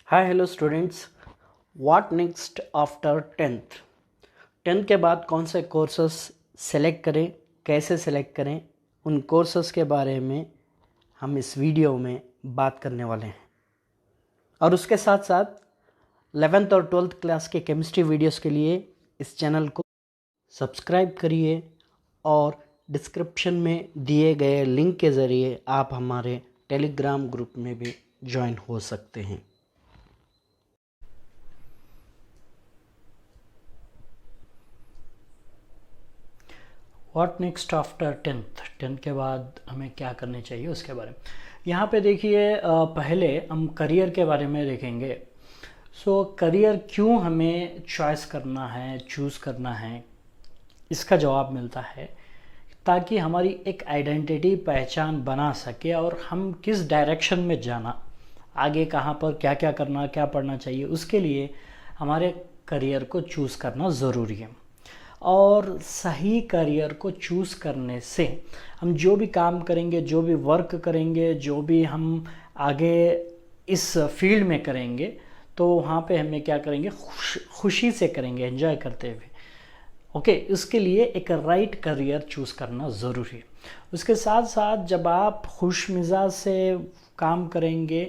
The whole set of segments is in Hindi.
Hi hello students, what next after tenth. Tenth के बाद कौन से कोर्सेस सेलेक्ट करें, कैसे सेलेक्ट करें, उन कोर्सेस के बारे में हम इस वीडियो में बात करने वाले हैं। और उसके साथ साथ 11th और 12th क्लास के केमिस्ट्री वीडियोस के लिए इस चैनल को सब्सक्राइब करिए और डिस्क्रिप्शन में दिए गए लिंक के ज़रिए आप हमारे टेलीग्राम ग्रुप में भी ज्वाइन हो सकते हैं। व्हाट नेक्स्ट आफ्टर टेंथ के बाद हमें क्या करनी चाहिए उसके बारे में यहाँ पे देखिए। पहले हम करियर के बारे में देखेंगे। करियर क्यों हमें चॉइस करना है, चूज़ करना है, इसका जवाब मिलता है ताकि हमारी एक आइडेंटिटी, पहचान बना सके और हम किस डायरेक्शन में जाना, आगे कहाँ पर क्या क्या करना, क्या पढ़ना चाहिए, उसके लिए हमारे करियर को चूज़ करना ज़रूरी है। और सही करियर को चूज़ करने से हम जो भी काम करेंगे, जो भी वर्क करेंगे, जो भी हम आगे इस फील्ड में करेंगे, तो वहाँ पे हमें क्या करेंगे, खुशी से करेंगे, एंजॉय करते हुए। ओके, इसके लिए एक राइट करियर चूज़ करना ज़रूरी है। उसके साथ साथ जब आप खुश मिजाज से काम करेंगे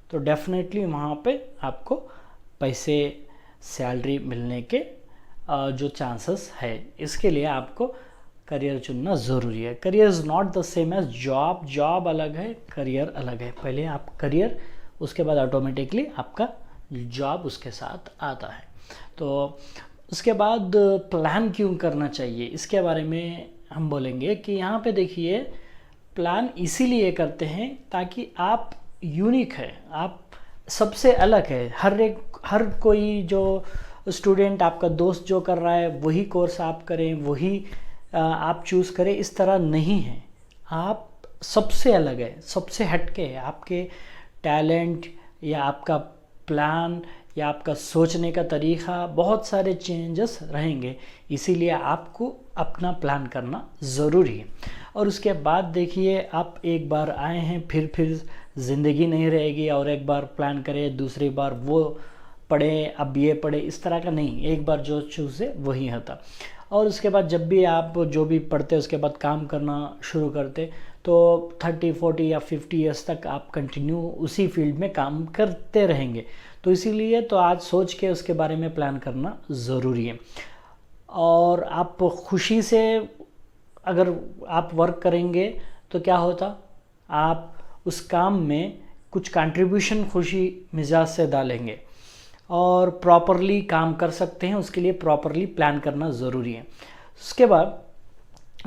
तो डेफिनेटली वहाँ पे आपको पैसे, सैलरी मिलने के जो चांसेस है। इसके लिए आपको करियर चुनना ज़रूरी है। Career is not the same as job. Job अलग है, करियर अलग है। पहले आप करियर, उसके बाद ऑटोमेटिकली आपका जॉब उसके साथ आता है। तो उसके बाद प्लान क्यों करना चाहिए, इसके बारे में हम बोलेंगे कि यहाँ पे देखिए, प्लान इसीलिए करते हैं ताकि आप यूनिक है, आप सबसे अलग है। हर कोई जो स्टूडेंट, आपका दोस्त जो कर रहा है वही कोर्स आप करें, वही आप चूज़ करें, इस तरह नहीं है। आप सबसे अलग है, सबसे हटके है। आपके टैलेंट या आपका प्लान या आपका सोचने का तरीक़ा, बहुत सारे चेंजेस रहेंगे। इसीलिए आपको अपना प्लान करना ज़रूरी है। और उसके बाद देखिए, आप एक बार आए हैं, फिर ज़िंदगी नहीं रहेगी। और एक बार प्लान करें, दूसरी बार वो पढ़े, अब ये पढ़े, इस तरह का नहीं। एक बार जो चूज़ है वही होता। और उसके बाद जब भी आप जो भी पढ़ते उसके बाद काम करना शुरू करते, तो 30, 40 या 50 ईयर्स तक आप कंटिन्यू उसी फील्ड में काम करते रहेंगे। तो इसीलिए तो आज सोच के उसके बारे में प्लान करना ज़रूरी है। और आप खुशी से अगर आप वर्क करेंगे तो क्या होता, आप उस काम में कुछ कंट्रीब्यूशन खुशी मिजाज से डालेंगे और प्रॉपरली काम कर सकते हैं। उसके लिए प्रॉपरली प्लान करना ज़रूरी है। उसके बाद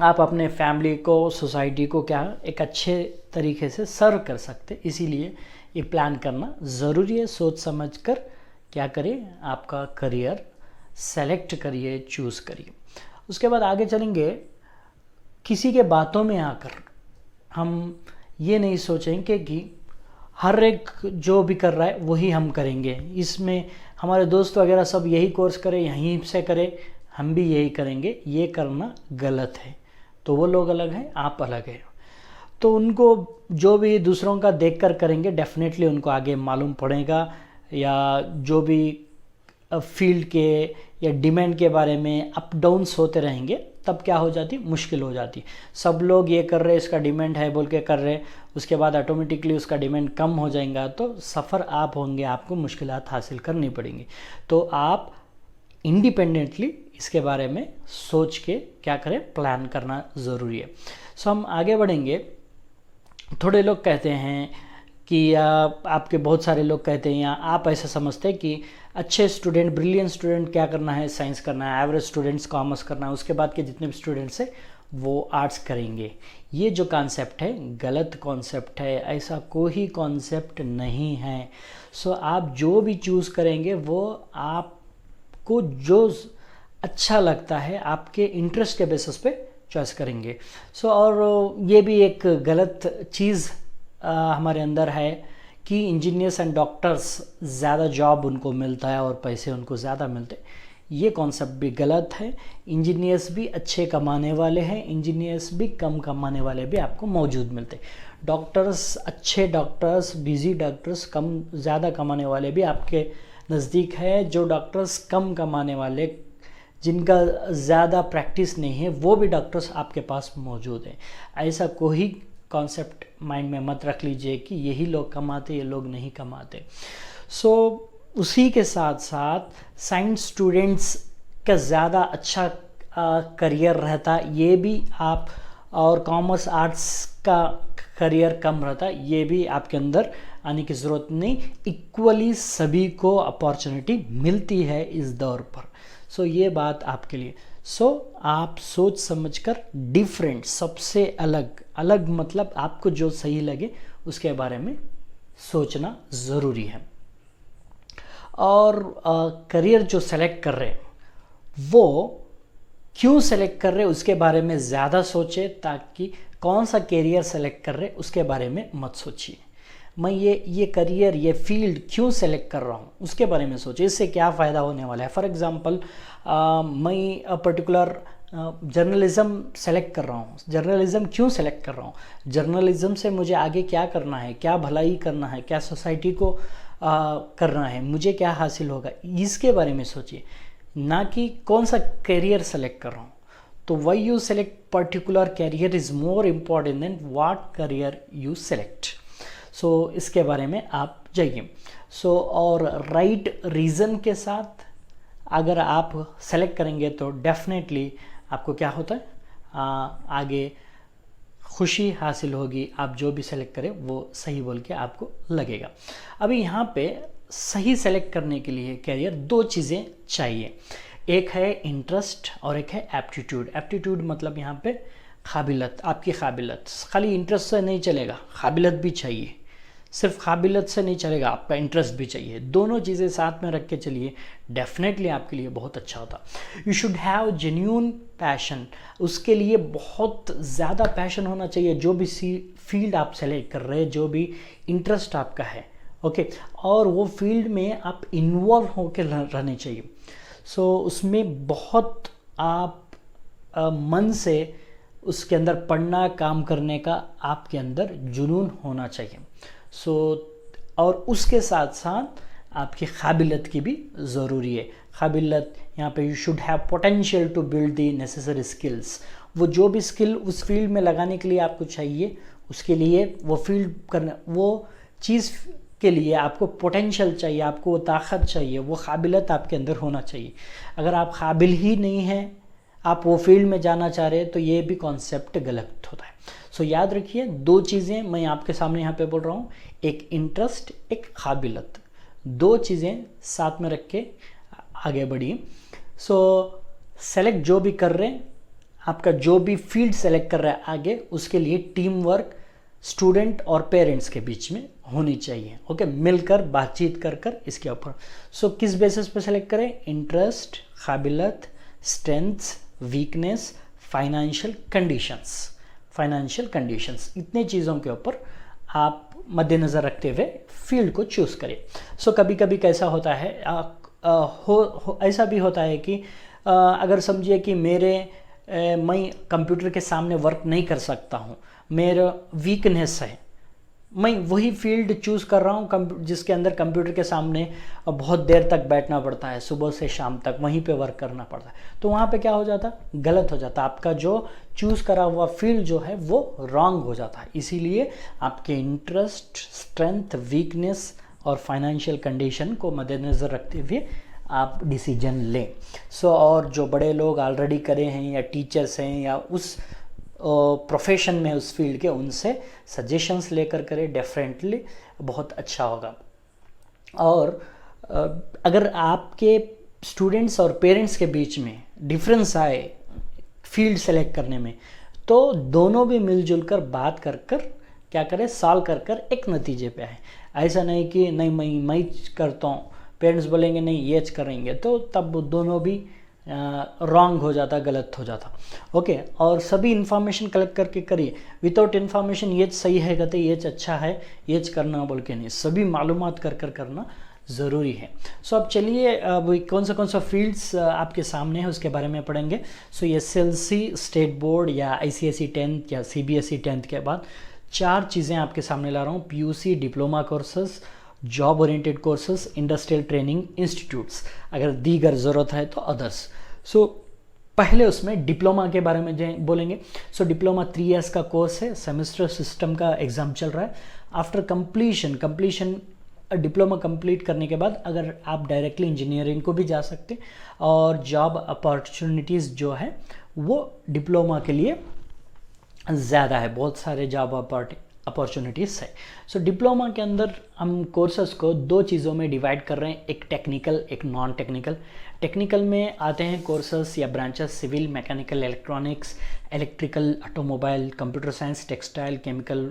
आप अपने फैमिली को, सोसाइटी को क्या एक अच्छे तरीके से सर्व कर सकते, इसीलिए ये प्लान करना ज़रूरी है। सोच समझ कर क्या करिए, आपका करियर सेलेक्ट करिए, चूज़ करिए। उसके बाद आगे चलेंगे। किसी के बातों में आकर हम ये नहीं सोचेंगे कि हर एक जो भी कर रहा है वही हम करेंगे, इसमें हमारे दोस्त वगैरह सब यही कोर्स करें, यहीं से करें, हम भी यही करेंगे, ये करना गलत है। तो वो लोग अलग हैं, आप अलग हैं। तो उनको जो भी दूसरों का देखकर करेंगे, डेफिनेटली उनको आगे मालूम पड़ेगा, या जो भी फील्ड के या डिमांड के बारे में अप डाउन्स होते रहेंगे, तब क्या हो जाती, मुश्किल हो जाती। सब लोग ये कर रहे, इसका डिमांड है बोल के कर रहे, उसके बाद ऑटोमेटिकली उसका डिमांड कम हो जाएगा, तो सफ़र आप होंगे, आपको मुश्किलात हासिल करनी पड़ेंगी। तो आप इंडिपेंडेंटली इसके बारे में सोच के क्या करें, प्लान करना ज़रूरी है। हम आगे बढ़ेंगे। थोड़े लोग कहते हैं कि आपके बहुत सारे लोग कहते हैं, या आप ऐसा समझते हैं कि अच्छे स्टूडेंट, ब्रिलियंट स्टूडेंट क्या करना है, साइंस करना है, एवरेज स्टूडेंट्स कॉमर्स करना है, उसके बाद के जितने भी स्टूडेंट्स हैं वो आर्ट्स करेंगे। ये जो कॉन्सेप्ट है गलत कॉन्सेप्ट है, ऐसा कोई कॉन्सेप्ट नहीं है। आप जो भी चूज़ करेंगे वो आपको जो अच्छा लगता है, आपके इंटरेस्ट के बेसिस पे चॉइस करेंगे। और ये भी एक गलत चीज़ हमारे अंदर है कि इंजीनियर्स एंड डॉक्टर्स ज़्यादा जॉब उनको मिलता है और पैसे उनको ज़्यादा मिलते हैं। ये कॉन्सेप्ट भी गलत है। इंजीनियर्स भी अच्छे कमाने वाले हैं, इंजीनियर्स भी कम कमाने वाले भी आपको मौजूद मिलते हैं। डॉक्टर्स, अच्छे डॉक्टर्स, बिजी डॉक्टर्स, कम ज़्यादा कमाने वाले भी आपके नज़दीक है। जो डॉक्टर्स कम कमाने वाले, जिनका ज़्यादा प्रैक्टिस नहीं है, वो भी डॉक्टर्स आपके पास मौजूद हैं। ऐसा कोई कॉन्सेप्ट माइंड में मत रख लीजिए कि यही लोग कमाते, ये लोग नहीं कमाते। सो उसी के साथ साथ साइंस स्टूडेंट्स का ज़्यादा अच्छा करियर रहता, ये भी आप, और कॉमर्स आर्ट्स का करियर कम रहता, ये भी आपके अंदर आने की ज़रूरत नहीं। इक्वली सभी को अपॉर्चुनिटी मिलती है इस दौर पर। सो ये बात आपके लिए। सो आप सोच समझकर डिफरेंट, सबसे अलग, अलग मतलब आपको जो सही लगे उसके बारे में सोचना ज़रूरी है। और करियर जो सेलेक्ट कर रहे हैं वो क्यों सेलेक्ट कर रहे हैं उसके बारे में ज़्यादा सोचें, ताकि कौन सा करियर सेलेक्ट कर रहे हैं उसके बारे में मत सोचिए। मैं ये करियर, ये फील्ड क्यों सेलेक्ट कर रहा हूँ उसके बारे में सोचिए, इससे क्या फ़ायदा होने वाला है। फॉर एग्ज़ाम्पल मैं पर्टिकुलर जर्नलिज़म सेलेक्ट कर रहा हूँ। जर्नलिज़म क्यों सेलेक्ट कर रहा हूँ? जर्नलिज़म से मुझे आगे क्या करना है, क्या भलाई करना है, क्या सोसाइटी को करना है, मुझे क्या हासिल होगा, इसके बारे में सोचिए, ना कि कौन सा करियर सेलेक्ट कर रहा हूँ। तो why you select particular career is more important than what career you select. So इसके बारे में आप जाइए। सो और राइट रीज़न के साथ अगर आप सेलेक्ट करेंगे तो डेफिनेटली आपको क्या होता है, आगे खुशी हासिल होगी। आप जो भी सेलेक्ट करें वो सही बोल के आपको लगेगा। अभी यहाँ पे सही सेलेक्ट करने के लिए करियर दो चीज़ें चाहिए, एक है इंटरेस्ट और एक है एप्टीट्यूड। एप्टीट्यूड मतलब यहाँ पे काबिलियत, आपकी काबिलियत। खाली इंटरेस्ट से नहीं चलेगा, काबिलियत भी चाहिए। सिर्फ काबिलियत से नहीं चलेगा, आपका इंटरेस्ट भी चाहिए। दोनों चीज़ें साथ में रख के चलिए, डेफिनेटली आपके लिए बहुत अच्छा होता। You should have genuine passion, उसके लिए बहुत ज़्यादा पैशन होना चाहिए। जो भी फील्ड आप सेलेक्ट कर रहे हैं, जो भी इंटरेस्ट आपका है, ओके, और वो फील्ड में आप इन्वॉल्व होकर रहने चाहिए। सो उसमें बहुत आप मन से उसके अंदर पढ़ना, काम करने का आपके अंदर जुनून होना चाहिए। सो और उसके साथ साथ आपकी काबिलियत की भी ज़रूरी है। काबिलियत यहाँ पे, you should have potential to build the necessary skills. वो जो भी स्किल उस फील्ड में लगाने के लिए आपको चाहिए, उसके लिए वो फील्ड करना, वो चीज़ के लिए आपको पोटेंशियल चाहिए, आपको वो ताकत चाहिए, वो काबिलियत आपके अंदर होना चाहिए। अगर आप काबिल ही नहीं हैं, आप वो फील्ड में जाना चाह रहे हैं, तो ये भी कॉन्सेप्ट गलत होता है। सो याद रखिए, दो चीज़ें मैं आपके सामने यहाँ पे बोल रहा हूँ, एक इंटरेस्ट, एक काबिलियत। दो चीज़ें साथ में रख के आगे बढ़िए। सो सेलेक्ट जो भी कर रहे हैं, आपका जो भी फील्ड सेलेक्ट कर रहा है आगे, उसके लिए टीम वर्क स्टूडेंट और पेरेंट्स के बीच में होनी चाहिए। ओके, मिलकर बातचीत कर इसके ऊपर। सो किस बेसिस पे सेलेक्ट करें? इंटरेस्ट, काबिलियत, स्ट्रेंथ्स, वीकनेस, फाइनेंशियल कंडीशंस, इतने चीज़ों के ऊपर आप मद्देनज़र रखते हुए फील्ड को चूज़ करें। सो कभी कभी कैसा होता है, ऐसा भी होता है कि अगर समझिए कि मैं कंप्यूटर के सामने वर्क नहीं कर सकता हूँ, मेरा वीकनेस है, मैं वही फील्ड चूज़ कर रहा हूँ जिसके अंदर कंप्यूटर के सामने बहुत देर तक बैठना पड़ता है, सुबह से शाम तक वहीं पे वर्क करना पड़ता है, तो वहाँ पे क्या हो जाता? गलत हो जाता। आपका जो चूज़ करा हुआ फील्ड जो है वो रॉन्ग हो जाता है। इसीलिए आपके इंटरेस्ट, स्ट्रेंथ, वीकनेस और फाइनेंशियल कंडीशन को मद्देनज़र रखते हुए आप डिसीजन लें। सो और जो बड़े लोग ऑलरेडी करे हैं या टीचर्स हैं या उस प्रोफेशन में, उस फील्ड के, उनसे सजेशंस लेकर करें, डेफिनेटली बहुत अच्छा होगा। और अगर आपके स्टूडेंट्स और पेरेंट्स के बीच में डिफरेंस आए फील्ड सेलेक्ट करने में, तो दोनों भी मिलजुल कर बात कर क्या करें, सॉल्व कर एक नतीजे पे आए। ऐसा नहीं कि नहीं मैं करता हूँ, पेरेंट्स बोलेंगे नहीं ये करेंगे, तो तब दोनों भी रॉन्ग हो जाता, गलत हो जाता। ओके, और सभी इन्फॉर्मेशन कलेक्ट करके करिए। विदाउट इन्फॉर्मेशन ये सही है कहते, ये अच्छा है, ये करना बोल के नहीं, सभी मालूमात कर करना ज़रूरी है। सो अब चलिए अब कौन सा फील्ड्स आपके सामने है उसके बारे में पढ़ेंगे। सो SLC स्टेट बोर्ड या ICSE 10th या CBSE 10th के बाद 4 चीज़ें आपके सामने ला रहा हूँ, PUC diploma courses, job oriented courses, industrial training institutes, अगर दीगर ज़रूरत है तो अदर्स। सो पहले उसमें डिप्लोमा के बारे में बोलेंगे। सो डिप्लोमा 3 इयर्स का कोर्स है, सेमेस्टर सिस्टम का एग्ज़ाम चल रहा है। आफ्टर कंप्लीशन डिप्लोमा कंप्लीट करने के बाद अगर आप डायरेक्टली इंजीनियरिंग को भी जा सकते, और जॉब अपॉर्चुनिटीज़ जो है वो डिप्लोमा के लिए ज़्यादा है, बहुत सारे जॉब अपॉर्चुनिटीज़ है। सो डिप्लोमा के अंदर हम कोर्सेज को 2 चीज़ों में डिवाइड कर रहे हैं, एक टेक्निकल, एक नॉन टेक्निकल। टेक्निकल में आते हैं कोर्सेज या branches civil, mechanical, electronics, electrical, automobile, computer science, textile, chemical,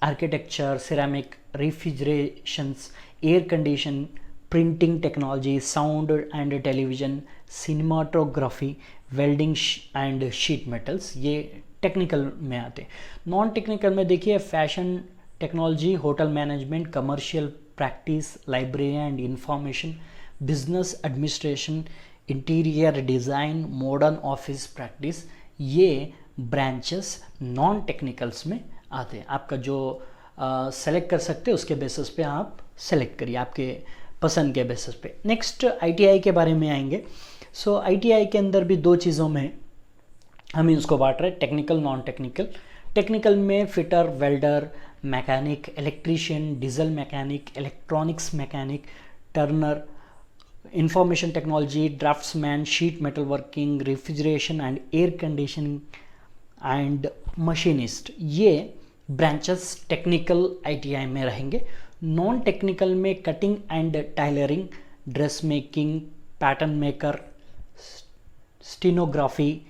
architecture, ceramic, refrigerations, air condition, printing technology, sound and television, cinematography, welding and sheet metals, ये टेक्निकल में आते हैं। नॉन टेक्निकल में देखिए fashion technology, hotel management, commercial practice, library and information, business administration, interior design, modern office practice, ये ब्रांचेस नॉन टेक्निकल्स में आते हैं। आपका जो सेलेक्ट कर सकते हैं उसके बेसिस पे आप सेलेक्ट करिए, आपके पसंद के बेसिस पे। नेक्स्ट आईटीआई के बारे में आएंगे। सो आईटीआई के अंदर भी 2 चीज़ों में हम इसको बांट रहे हैं, टेक्निकल, नॉन टेक्निकल। टेक्निकल में fitter, welder, mechanic, electrician, diesel mechanic, electronics mechanic, Turner, information technology, draughtsman, sheet metal working, refrigeration and air conditioning and machinist, ये ब्रांचेस टेक्निकल आईटीआई में रहेंगे। नॉन टेक्निकल में cutting and tailoring, dress making, pattern maker, stenography,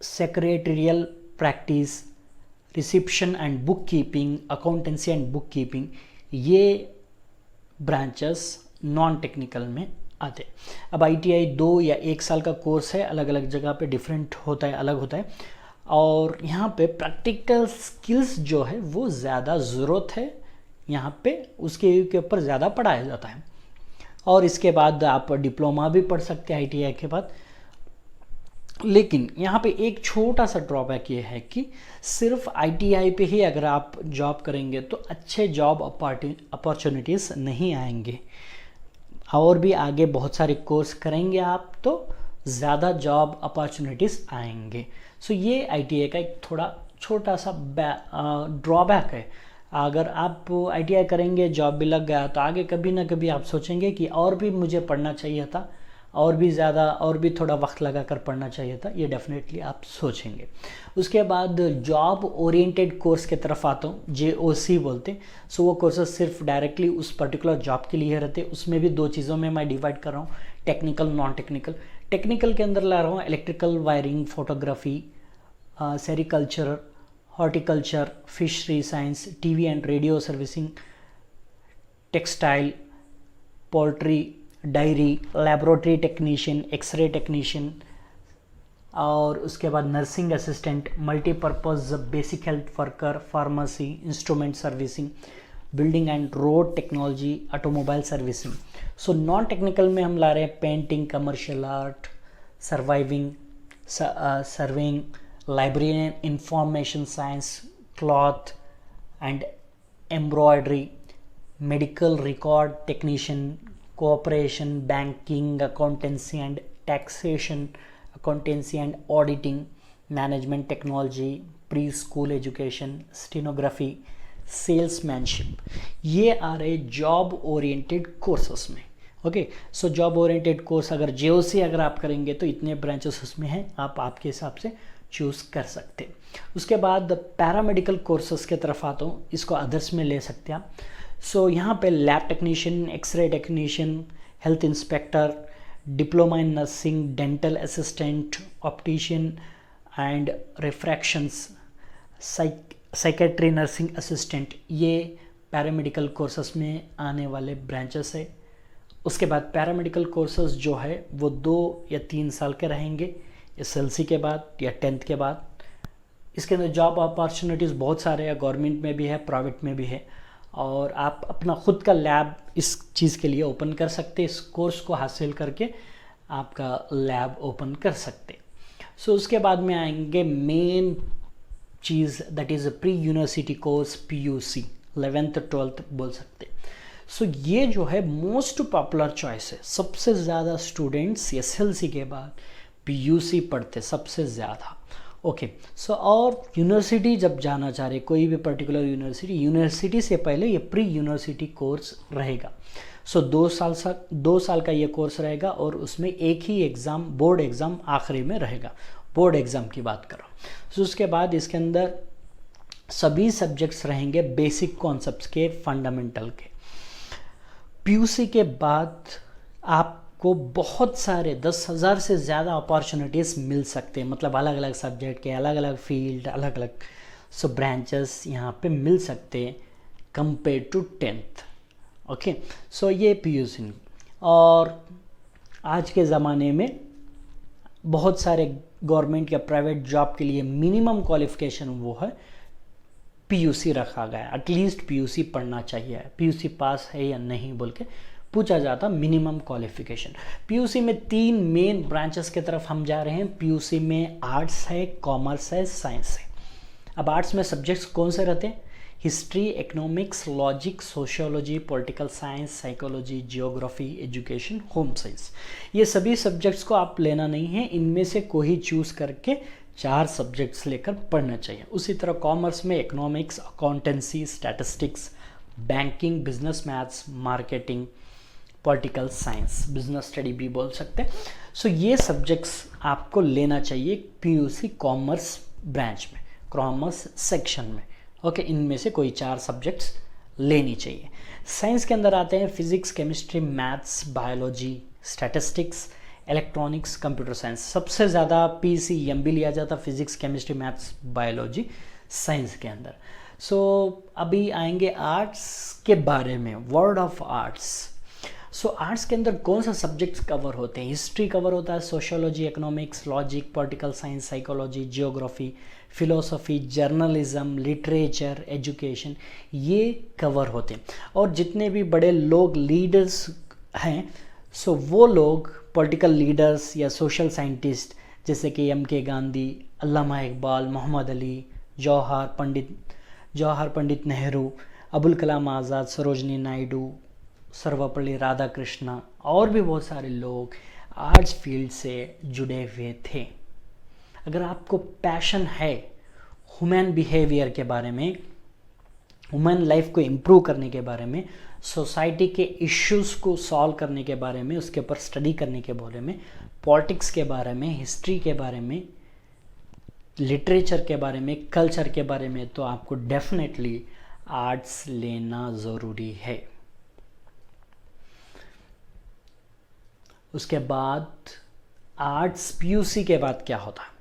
secretarial practice, reception and book keeping, accountancy and book keeping, ये ब्रांचेस नॉन टेक्निकल में आते हैं। अब आईटीआई 2 या 1 साल का कोर्स है, अलग अलग जगह पे डिफरेंट होता है, अलग होता है, और यहाँ पे प्रैक्टिकल स्किल्स जो है वो ज़्यादा ज़रूरत है, यहाँ पे उसके ऊपर ज़्यादा पढ़ाया जाता है। और इसके बाद आप डिप्लोमा भी पढ़ सकते हैं आईटीआई के बाद। लेकिन यहाँ पे एक छोटा सा ड्रॉबैक ये है कि सिर्फ आईटीआई पे ही अगर आप जॉब करेंगे तो अच्छे जॉब अपॉर्चुनिटीज़ नहीं आएंगे, और भी आगे बहुत सारे कोर्स करेंगे आप तो ज़्यादा जॉब अपॉर्चुनिटीज़ आएंगे। सो ये आईटीआई का एक थोड़ा छोटा सा ड्रॉबैक है। अगर आप आईटीआई करेंगे, जॉब भी लग गया, तो आगे कभी ना कभी आप सोचेंगे कि और भी मुझे पढ़ना चाहिए था, और भी ज़्यादा, और भी थोड़ा वक्त लगा कर पढ़ना चाहिए था, ये डेफिनेटली आप सोचेंगे। उसके बाद जॉब ओरिएंटेड कोर्स के तरफ आता हूँ, JOC बोलते हैं। सो वो कोर्सेस सिर्फ डायरेक्टली उस पर्टिकुलर जॉब के लिए रहते हैं। उसमें भी 2 चीज़ों में मैं डिवाइड कर रहा हूँ, टेक्निकल, नॉन टेक्निकल। टेक्निकल के अंदर ला रहा हूँ electrical, wiring, photography, sericulture, horticulture, fishery science, TV and radio servicing, textile, poultry, dairy, laboratory technician, x ray technician, और उसके बाद nursing assistant, multipurpose basic health worker, pharmacy, instrument servicing, building and road technology, automobile servicing. So non technical में हम ला रहे हैं painting, commercial art, surveying, library and information science, cloth and embroidery, medical record technician, cooperation, banking, accountancy and taxation, accountancy and auditing, management technology, preschool education, stenography, salesmanship, ये आ रहे जॉब ओरिएंटेड कोर्सेस में। Okay, so job oriented course अगर JOC अगर आप करेंगे तो इतने ब्रांचेस उसमें हैं, आप आपके हिसाब से चूज़ कर सकते हैं। उसके बाद पैरामेडिकल कोर्सेस के तरफ आता हूँ, इसको अदर्स में ले सकते हैं आप। सो यहाँ पे lab technician, x ray technician, health inspector, diploma in nursing, dental assistant, optician and refractions, psychiatry nursing assistant, ये पैरामेडिकल कोर्सेस में आने वाले ब्रांचेस है। उसके बाद पैरामेडिकल कोर्सेस जो है वो 2 या 3 साल के रहेंगे, SLC के बाद या 10th के बाद। इसके अंदर जॉब अपॉर्चुनिटीज़ बहुत सारे हैं, गवर्नमेंट में भी है, प्राइवेट में भी है, और आप अपना खुद का लैब इस चीज़ के लिए ओपन कर सकते हैं। इस कोर्स को हासिल करके आपका लैब ओपन कर सकते। सो उसके बाद में आएंगे main cheese that is pre university course PUC 11th 12th बोल सकते। सो ये जो है मोस्ट पॉपुलर चॉइस है। सबसे ज़्यादा स्टूडेंट्स SLC के बाद PUC पढ़ते सबसे ज़्यादा। ओके सो और यूनिवर्सिटी जब जाना चाह रहे कोई भी पर्टिकुलर यूनिवर्सिटी से पहले ये प्री यूनिवर्सिटी कोर्स रहेगा। सो 2 साल का ये कोर्स रहेगा और उसमें एक ही एग्ज़ाम बोर्ड एग्ज़ाम आखिरी में रहेगा। बोर्ड एग्ज़ाम की बात कर रहा हूँ। सो उसके बाद इसके अंदर सभी सब्जेक्ट्स रहेंगे बेसिक कॉन्सेप्ट्स के, फंडामेंटल के। PUC के बाद आपको बहुत सारे 10,000 से ज़्यादा अपॉर्चुनिटीज़ मिल सकते हैं, मतलब अलग अलग सब्जेक्ट के अलग अलग फील्ड, अलग अलग ब्रांचेस यहाँ पे मिल सकते हैं compare to 10th। Okay so ये PUC। और आज के ज़माने में बहुत सारे गवर्नमेंट या प्राइवेट जॉब के लिए मिनिमम क्वालिफिकेशन वो है PUC रखा गया। एटलीस्ट PUC पढ़ना चाहिए, PUC पास है या नहीं बोल के पूछा जाता मिनिमम क्वालिफिकेशन। PUC में 3 मेन ब्रांचेस की तरफ हम जा रहे हैं। PUC में आर्ट्स है, कॉमर्स है, साइंस है। अब आर्ट्स में सब्जेक्ट्स कौन से रहते हैं? History, economics, logic, sociology, political science, psychology, geography, education, home science. ये सभी सब्जेक्ट्स को आप लेना नहीं है, इनमें से कोई चूज़ करके 4 सब्जेक्ट्स लेकर पढ़ना चाहिए। उसी तरह कॉमर्स में economics, accountancy, statistics, banking, business maths, marketing, political science, business study भी बोल सकते हैं। सो ये सब्जेक्ट्स आपको लेना चाहिए PUC कॉमर्स ब्रांच में, कॉमर्स सेक्शन में। ओके इनमें से कोई 4 सब्जेक्ट्स लेनी चाहिए। साइंस के अंदर आते हैं physics, chemistry, maths, biology, statistics, electronics, computer science. सबसे ज़्यादा PCMB लिया जाता physics, chemistry, maths, biology science के अंदर। सो अभी आएंगे आर्ट्स के बारे में, word of arts. So arts के अंदर कौन सा सब्जेक्ट्स कवर होते हैं? हिस्ट्री कवर होता है, sociology, economics, logic, political science, psychology, geography, philosophy, journalism, literature, education, ये कवर होते हैं। और जितने भी बड़े लोग लीडर्स हैं, सो वो लोग पॉलिटिकल लीडर्स या सोशल साइंटिस्ट जैसे कि MK गांधी, अल्लामा इकबाल, मोहम्मद अली, जवाहर पंडित नेहरू, अबुल कलाम आज़ाद, सरोजनी नायडू, सर्वपल्ली राधाकृष्णा और भी बहुत सारे लोग आर्ट्स फील्ड से जुड़े हुए थे। अगर आपको पैशन है ह्यूमन बिहेवियर के बारे में, ह्यूमन लाइफ को इम्प्रूव करने के बारे में, सोसाइटी के इश्यूज़ को सॉल्व करने के बारे में, उसके ऊपर स्टडी करने के बारे में, पॉलिटिक्स के बारे में, हिस्ट्री के बारे में, लिटरेचर के बारे में, कल्चर के बारे में, तो आपको डेफिनेटली आर्ट्स लेना ज़रूरी है। उसके बाद आर्ट्स PUC के बाद क्या होता है?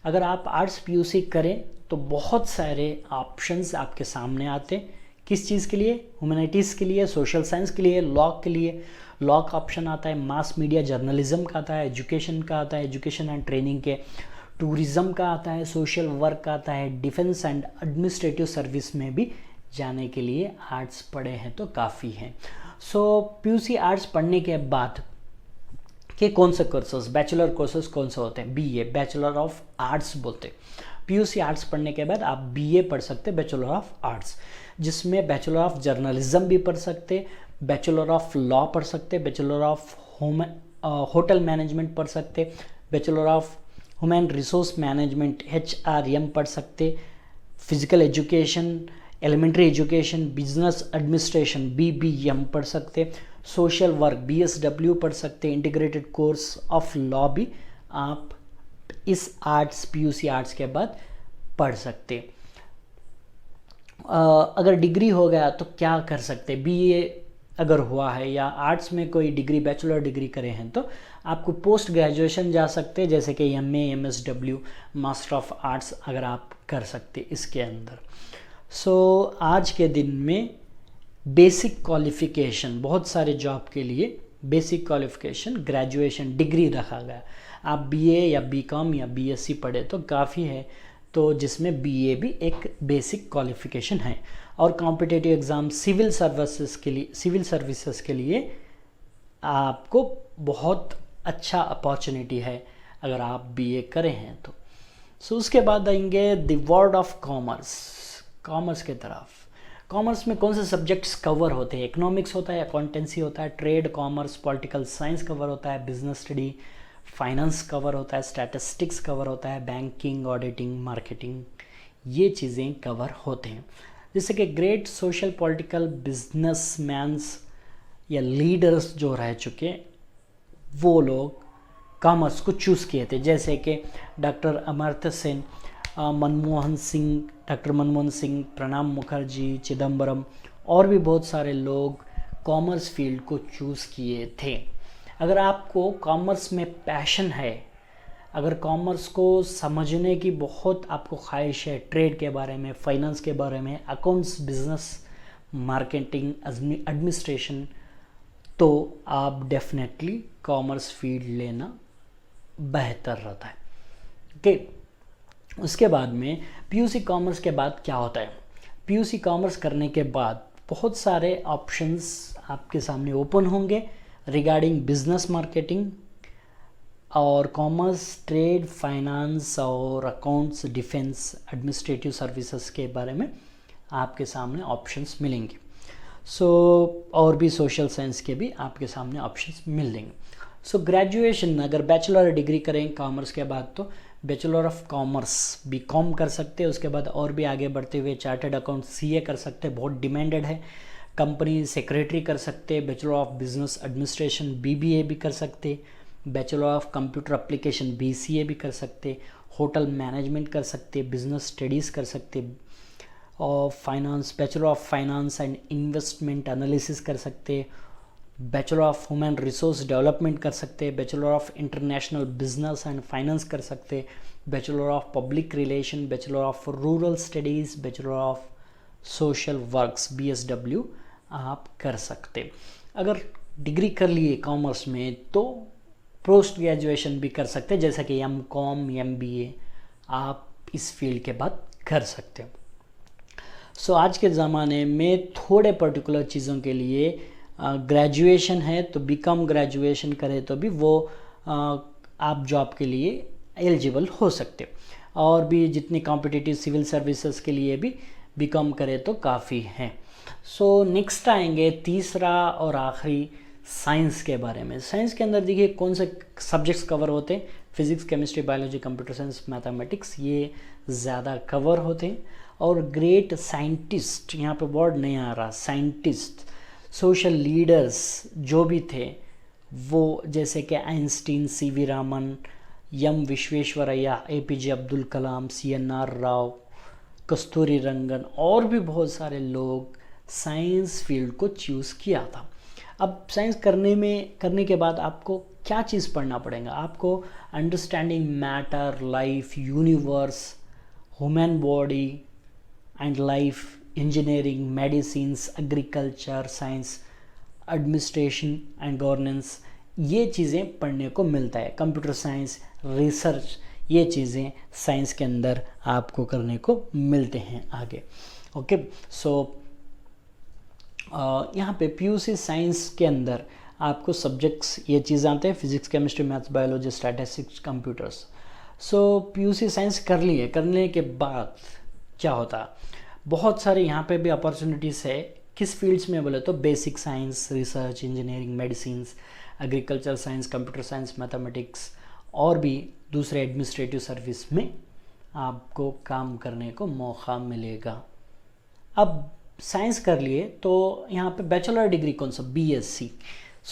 अगर आप आर्ट्स PUC करें तो बहुत सारे ऑप्शंस आपके सामने आते हैं। किस चीज़ के लिए? ह्यूमैनिटीज़ के लिए, सोशल साइंस के लिए, लॉ के लिए। लॉ का ऑप्शन आता है, मास मीडिया जर्नलिज्म का आता है, एजुकेशन का आता है, एजुकेशन एंड ट्रेनिंग के, टूरिज़्म का आता है, सोशल वर्क का आता है, डिफेंस एंड एडमिनिस्ट्रेटिव सर्विस में भी जाने के लिए आर्ट्स पढ़े हैं तो काफ़ी हैं। सो PUC आर्ट्स पढ़ने के बाद के कौन से कोर्सेस, बैचलर कोर्सेस कौन से होते हैं? BA, बैचलर ऑफ आर्ट्स बोलते हैं। PUC आर्ट्स पढ़ने के बाद आप BA पढ़ सकते हैं, बैचलर ऑफ आर्ट्स, जिसमें बैचलर ऑफ जर्नलिज्म भी पढ़ सकते, बैचलर ऑफ लॉ पढ़ सकते, बैचलर ऑफ होटल मैनेजमेंट पढ़ सकते, bachelor of human resource management HRM पढ़ सकते, physical education, elementary education, business administration BBM पढ़ सकते, सोशल वर्क BSW पढ़ सकते, इंटीग्रेटेड कोर्स ऑफ लॉ भी आप इस आर्ट्स PUC आर्ट्स के बाद पढ़ सकते। अगर डिग्री हो गया तो क्या कर सकते? BA अगर हुआ है या आर्ट्स में कोई डिग्री, बैचलर डिग्री करे हैं तो आपको पोस्ट ग्रेजुएशन जा सकते हैं, जैसे कि MA, MSW, master of arts अगर आप कर सकते इसके अंदर। सो आज के दिन में बेसिक क्वालिफ़िकेशन, बहुत सारे जॉब के लिए बेसिक क्वालिफ़िकेशन ग्रेजुएशन डिग्री रखा गया। आप BA या BCom या BSc पढ़े तो काफ़ी है, तो जिसमें BA भी एक बेसिक क्वालिफ़िकेशन है। और कॉम्पिटिटिव एग्ज़ाम, सिविल सर्विसेज के लिए आपको बहुत अच्छा अपॉर्चुनिटी है अगर आप BA करें हैं तो। सो उसके बाद आएंगे the world of commerce, commerce के तरफ। कॉमर्स में कौन से सब्जेक्ट्स कवर होते हैं? इकोनॉमिक्स होता है, अकाउंटेंसी होता है, trade, commerce, political science cover होता है, बिजनेस स्टडी, फाइनेंस कवर होता है, स्टैटिस्टिक्स कवर होता है, बैंकिंग, ऑडिटिंग, मार्केटिंग, ये चीज़ें कवर होते हैं। जैसे कि ग्रेट सोशल पॉलिटिकल बिजनेसमैन्स या लीडर्स जो रह चुके वो लोग कॉमर्स को चूज़ किए थे, जैसे कि डॉक्टर अमर्त्य सेन, मनमोहन सिंह, डॉक्टर मनमोहन सिंह, प्रणब मुखर्जी, चिदम्बरम और भी बहुत सारे लोग कॉमर्स फील्ड को चूज़ किए थे। अगर आपको कॉमर्स में पैशन है, अगर कॉमर्स को समझने की बहुत आपको ख्वाहिश है, ट्रेड के बारे में, फाइनेंस के बारे में, अकाउंट्स, बिजनेस, मार्केटिंग, एडमिनिस्ट्रेशन, तो आप डेफिनेटली कॉमर्स फील्ड लेना बेहतर रहता है। ओके, उसके बाद में पीयूसी कॉमर्स के बाद क्या होता है? पीयूसी कॉमर्स करने के बाद बहुत सारे ऑप्शंस आपके सामने ओपन होंगे रिगार्डिंग बिजनेस, मार्केटिंग और कॉमर्स, ट्रेड, फाइनेंस और अकाउंट्स, डिफेंस, एडमिनिस्ट्रेटिव सर्विसेज के बारे में आपके सामने ऑप्शंस मिलेंगे। और भी सोशल साइंस के भी आपके सामने ऑप्शंस मिल देंगे। ग्रेजुएशन अगर बैचलर डिग्री करें कॉमर्स के बाद तो बैचलर ऑफ कॉमर्स बीकॉम कर सकते हैं। उसके बाद और भी आगे बढ़ते हुए चार्टर्ड अकाउंट सीए कर सकते हैं, बहुत डिमांडेड है। कंपनी सेक्रेटरी कर सकते हैं, bachelor of business administration BBA भी कर सकते, bachelor of computer application BCA भी कर सकते, होटल मैनेजमेंट कर सकते, बिजनेस स्टडीज़ कर सकते, और finance, bachelor of finance and investment analysis कर सकते, bachelor of human resource development कर सकते, bachelor of international business and finance कर सकते, bachelor of public relation, bachelor of rural studies, bachelor of social works BSW आप कर सकते। अगर डिग्री कर लिए कॉमर्स में तो पोस्ट ग्रेजुएशन भी कर सकते, जैसा कि एमकॉम, एमबीए आप इस फील्ड के बाद कर सकते हो। आज के ज़माने में थोड़े पर्टिकुलर चीज़ों के लिए ग्रेजुएशन है तो बीकॉम ग्रेजुएशन करें तो भी वो आप जॉब के लिए एलिजिबल हो सकते हो, और भी जितनी कॉम्पिटिटिव सिविल सर्विसेज के लिए भी बीकॉम करें तो काफ़ी हैं। नेक्स्ट आएंगे तीसरा और आखिरी साइंस के बारे में। साइंस के अंदर देखिए कौन से सब्जेक्ट्स कवर होते हैं, physics, chemistry, biology, computer science, mathematics, ये ज़्यादा कवर होते हैं। और ग्रेट साइंटिस्ट, यहाँ पे वर्ड नहीं आ रहा, साइंटिस्ट, सोशल लीडर्स जो भी थे वो, जैसे कि आइंस्टीन, सीवी रामन, एम विश्वेश्वरैया, एपीजे अब्दुल कलाम, सीएनआर राव, कस्तूरी रंगन और भी बहुत सारे लोग साइंस फील्ड को चूज़ किया था। अब साइंस करने के बाद आपको क्या चीज़ पढ़ना पड़ेगा? आपको understanding matter, life, universe, human body and life, engineering, medicines, agriculture science, administration and governance, ये चीज़ें पढ़ने को मिलता है। कंप्यूटर साइंस, रिसर्च, ये चीज़ें साइंस के अंदर आपको करने को मिलते हैं आगे। ओके, यहाँ पे पीयूसी साइंस के अंदर आपको सब्जेक्ट्स ये चीज़ आते हैं, physics, chemistry, maths, biology, statistics, computers. PUC science करने के बाद क्या होता? बहुत सारे यहाँ पे भी अपॉर्चुनिटीज़ है। किस फील्ड्स में बोले तो basic science, research, engineering, medicines, agriculture science, computer science, mathematics और भी दूसरे एडमिनिस्ट्रेटिव सर्विस में आपको काम करने को मौका मिलेगा। अब साइंस कर लिए तो यहाँ पे बैचलर डिग्री कौन सा? BSc,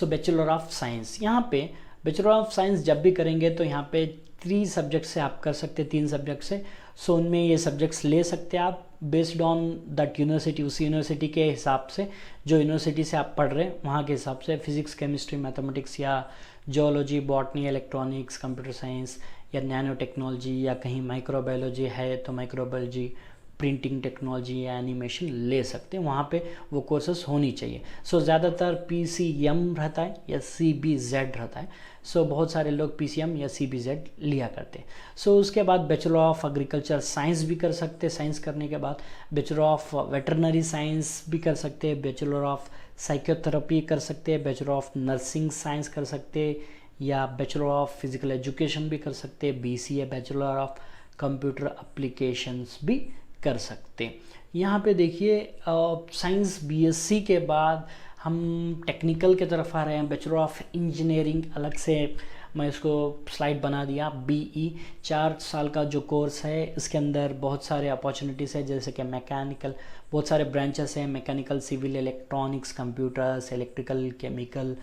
bachelor of science. यहाँ पे बैचलर ऑफ साइंस जब भी करेंगे तो यहाँ पे 3 सब्जेक्ट से आप कर सकते, 3 सब्जेक्ट से। उनमें ये सब्जेक्ट्स ले सकते हैं आप बेस्ड ऑन दैट यूनिवर्सिटी, उस यूनिवर्सिटी के हिसाब से, जो यूनिवर्सिटी से आप पढ़ रहे हैं वहाँ के हिसाब से फिजिक्स, केमिस्ट्री, मैथमेटिक्स या geology, botany, electronics, computer science या नैनो टेक्नोलॉजी, या कहीं माइक्रोबायोलॉजी है तो माइक्रोबायोलॉजी, प्रिंटिंग टेक्नोलॉजी या एनिमेशन ले सकते हैं। वहाँ पे वो कोर्सेस होनी चाहिए। ज़्यादातर पीसीएम रहता है या सीबीजेड रहता है। बहुत सारे लोग पीसीएम या सीबीजेड लिया करते हैं। उसके बाद बैचलर ऑफ एग्रीकल्चर साइंस भी कर सकते हैं। साइंस करने के बाद बैचलर ऑफ वेटरनरी साइंस भी कर सकते हैं, बैचलर ऑफ साइकोथेरेपी कर सकते हैं, बैचलर ऑफ नर्सिंग साइंस कर सकते हैं, या बैचलर ऑफ फिजिकल एजुकेशन भी कर सकते हैं, BCA, bachelor of computer applications भी कर सकते हैं। यहाँ पे देखिए साइंस बीएससी के बाद हम टेक्निकल की तरफ आ रहे हैं। बैचलर ऑफ इंजीनियरिंग अलग से मैं इसको स्लाइड बना दिया। बीई 4 साल का जो कोर्स है, इसके अंदर बहुत सारे अपॉर्चुनिटीज़ है, जैसे कि मैकेनिकल बहुत सारे ब्रांचेस हैं, mechanical, civil, electronics, computers, electrical, chemical,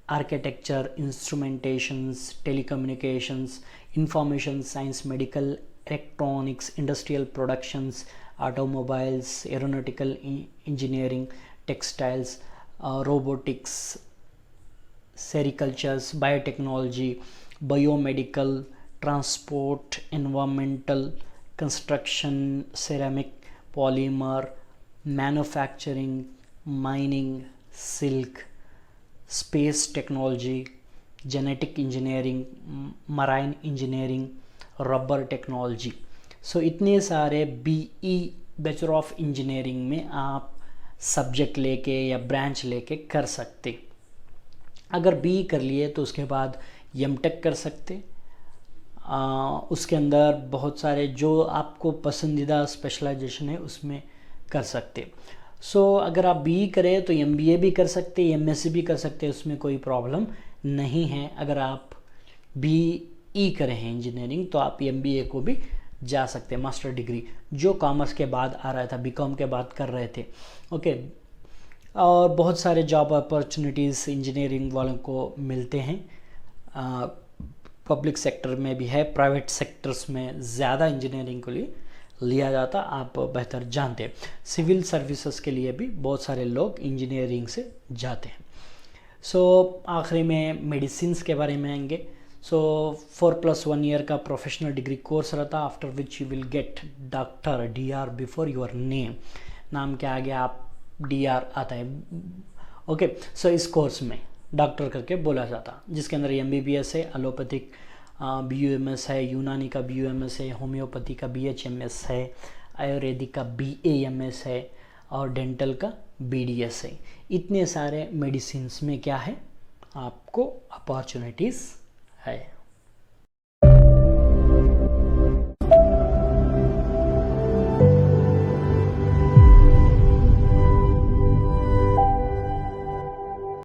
architecture, instrumentations, telecommunications, information science, medical, electronics, industrial productions, automobiles, aeronautical engineering, textiles, robotics, sericultures, biotechnology, biomedical, transport, environmental, construction, ceramic, polymer, manufacturing, mining, silk, space technology, genetic engineering, marine engineering, rubber technology. So इतने सारे बीई बैचलर ऑफ इंजीनियरिंग में आप सब्जेक्ट लेके या ब्रांच लेके कर सकते। अगर बीई कर लिए तो उसके बाद एमटेक कर सकते। उसके अंदर बहुत सारे जो आपको पसंदीदा स्पेशलाइजेशन है उसमें कर सकते। सो अगर आप बीई करें तो एमबीए भी कर सकते, एमएससी भी कर सकते, उसमें कोई प्रॉब्लम नहीं है। अगर आप बीई करे हैं इंजीनियरिंग तो आप एमबीए को भी जा सकते हैं, मास्टर डिग्री जो कॉमर्स के बाद आ रहा था, बीकॉम के बाद कर रहे थे। ओके, और बहुत सारे जॉब अपॉर्चुनिटीज़ इंजीनियरिंग वालों को मिलते हैं। पब्लिक सेक्टर में भी है, प्राइवेट सेक्टर्स में ज़्यादा इंजीनियरिंग के लिए लिया जाता, आप बेहतर जानते हैं। सिविल सर्विसेज के लिए भी बहुत सारे लोग इंजीनियरिंग से जाते हैं। सो आखिरी में मेडिसिन्स के बारे में आएंगे। सो 4+1 ईयर का प्रोफेशनल डिग्री कोर्स रहता, after which you will get doctor DR before your name. नाम के आगे आप DR आता है। ओके, सो इस कोर्स में डॉक्टर करके बोला जाता, जिसके अंदर MBBS है, एलोपैथिक BUMS है, यूनानी का BUMS है, होम्योपैथी का BHMS है, आयुर्वेदिक का BAMS है और डेंटल का BDS है। इतने सारे मेडिसिन्स में क्या है, आपको अपॉर्चुनिटीज़ है।